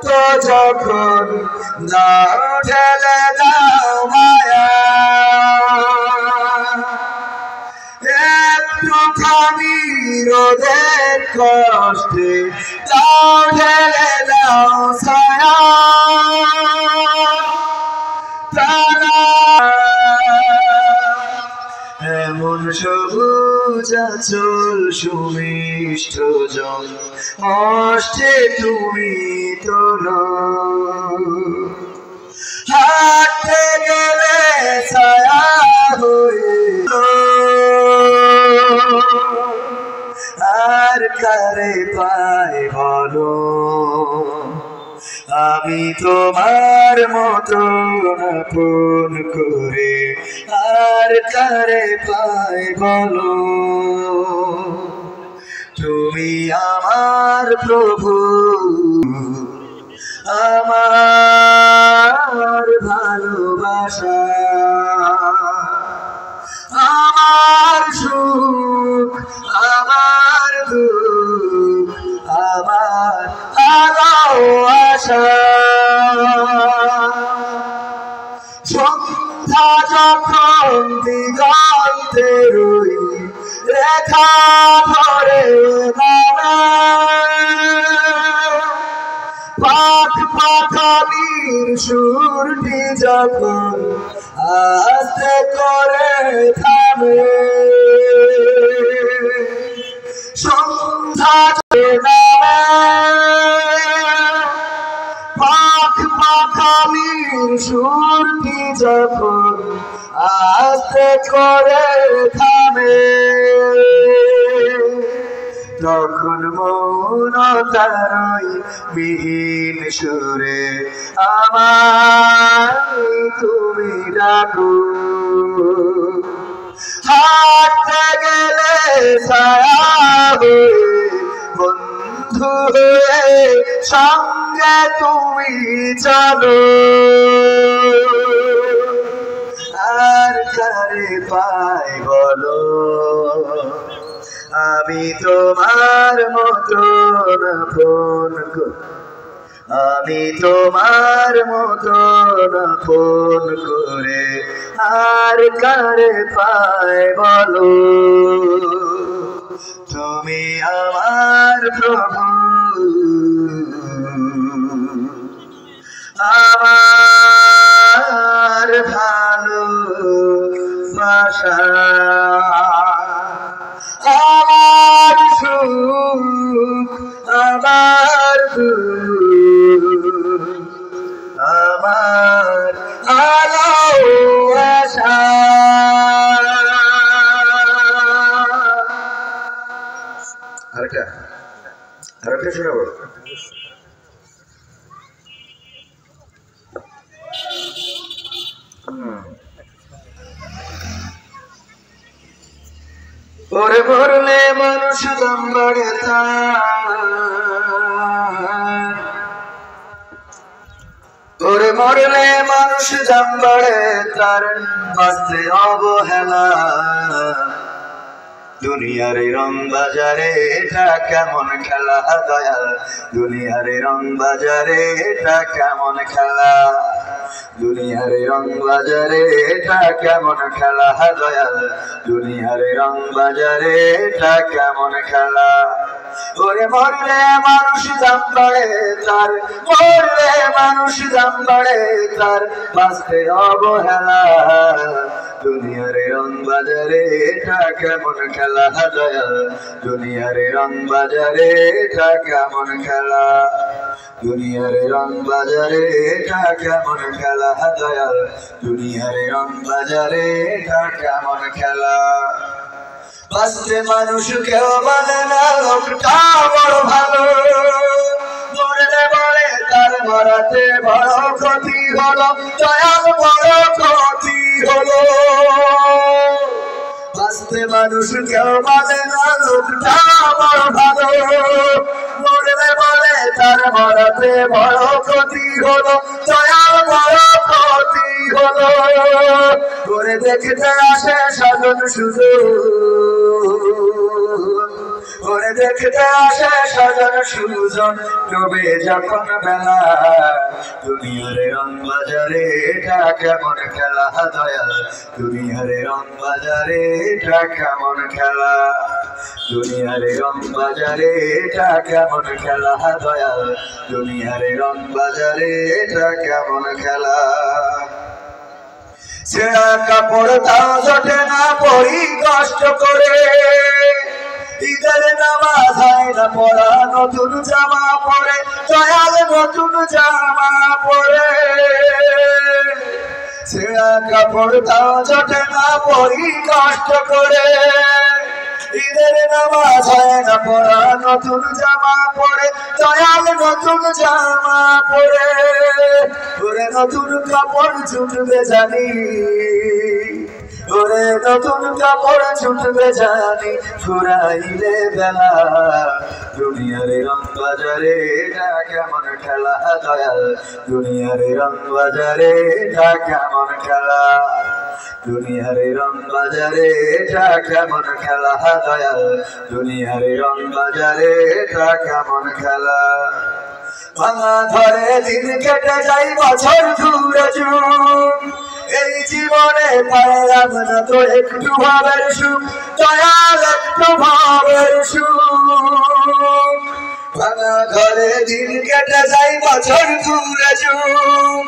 তো যখন দাও ঢেলে দাও মায়া একটুখানি রোদের কষ্টে দাও ঢেলে দাও ছায়া এমন সবুজ আঁচল সুমিষ্ট জন অষ্টে তুমি তোলো হাঁটতে গেলে ছায়া হয়ে আর কারে পাই বলো আমি তোমার মতন আপন করে আর কারে পাই বলো তুমি আমার প্রভু আমার ভালোবাসা আমার সুখ আমার দুঃখ আমার আলো আশা সন্ধ্যা যখন দিগন্তে রই রেখা ধরে পাখ পাখালির সুরটি যখন আস্তে করে থামে সন্ধ্যা পাখ পাখালির সুরটি যখন আস্তে করে থামে তখন মৌনতারই বিহীন সুরে আমায় তুমি ডাকো হাঁটতে গেলে ছায়া হয়ে বন্ধু হয়ে সঙ্গে তুমি চলো আর কারে পাই বলো আমি তোমার মতন আপন আমি তোমার মতন আপন করে আর কারে পাই বলো তুমি আমার প্রভু আমার ভালোবাসা আমার সুখ আমার দুঃখ আমার আলো আশা আরেকটা শোনাবো ওরে মরলে মানুষ দাম বাড়ে ওরে মরলে মানুষ দাম বাড়ে তার বাঁচতে অবহেলা দুনিয়ার রং বাজারে এটা কেমন খেলা দয়াল দুনিয়ার রং বাজারে এটা কেমন খেলা দুনিয়ার রং বাজারে এটা কেমন খেলা দয়াল দুনিয়ার রং বাজারে এটা কেমন খেলা ওরে মরলে মানুষ দাম বাড়ে তার মরলে মানুষ দাম বাড়ে তার বাঁচতে অবহেলা দুনিয়ার রং বাজারে এটা কেমন খেলা দয়াল দুনিয়ার রং বাজারে এটা কেমন খেলা দুনিয়ার রং বাজারে এটা কেমন খেলা দয়াল দুনিয়ার রং বাজারে এটা কেমন খেলা বাঁচতে মানুষ কেউ মানে না লোকটা বড় ভালো মরলে বলে তার মরাতে বড় ক্ষতি হলো দয়াল বড় ক্ষতি হলো বাঁচতে মানুষ কেউ মানে না লোকটা বড় ভালো মরলে বলে তার মরাতে বড় ক্ষতি হলো দয়াল বড় ক্ষতি হলো করে দেখতে আসে সাধন সুযোগ ওরে দেখতে আসে সাজানো সুজন ডুবে যখন বেলা দুনিয়ারে রং বাজারে এটা কেমন খেলা দয়াল দুনিয়ারে রং বাজারে এটা কেমন খেলা দুনিয়ারে রং বাজারে এটা কেমন খেলা দয়াল দুনিয়ারে রং বাজারে এটা কেমন খেলা ছেঁড়া কাপড় তাও জোটে না পরি কষ্ট করে ঈদের নামাজ হয় না পড়া নতুন জামা পরে দয়াল নতুন জামা পরে ছেঁড়া কাপড় তাও জোটে না পরি কষ্ট করে ঈদের নামাজ হয় না পড়া নতুন জামা পরে দয়াল নতুন জামা পরে ওরে নতুন কাপড় ছুটবে জানি ওরে নতুন কাপড় ছুটবে জানি ফুরাইলে বেলা দুনিয়ারে রং বাজারে এটা কেমন খেলা দয়াল দুনিয়ারে রং বাজারে এটা কেমন খেলা দুনিয়ারে রং বাজারে এটা কেমন খেলা দয়াল দুনিয়ারে রং বাজারে এটা কেমন খেলা ভাঙা ধরে দিন কেটে যাই বছর দূরে যুগ এই জীবনে পাইলাম না তো একটু ভাবের সুখ দয়াল একটু ভাবের সুখ ভাঙা ঘরে দিন কেটে যাই বছর দূরে যুগ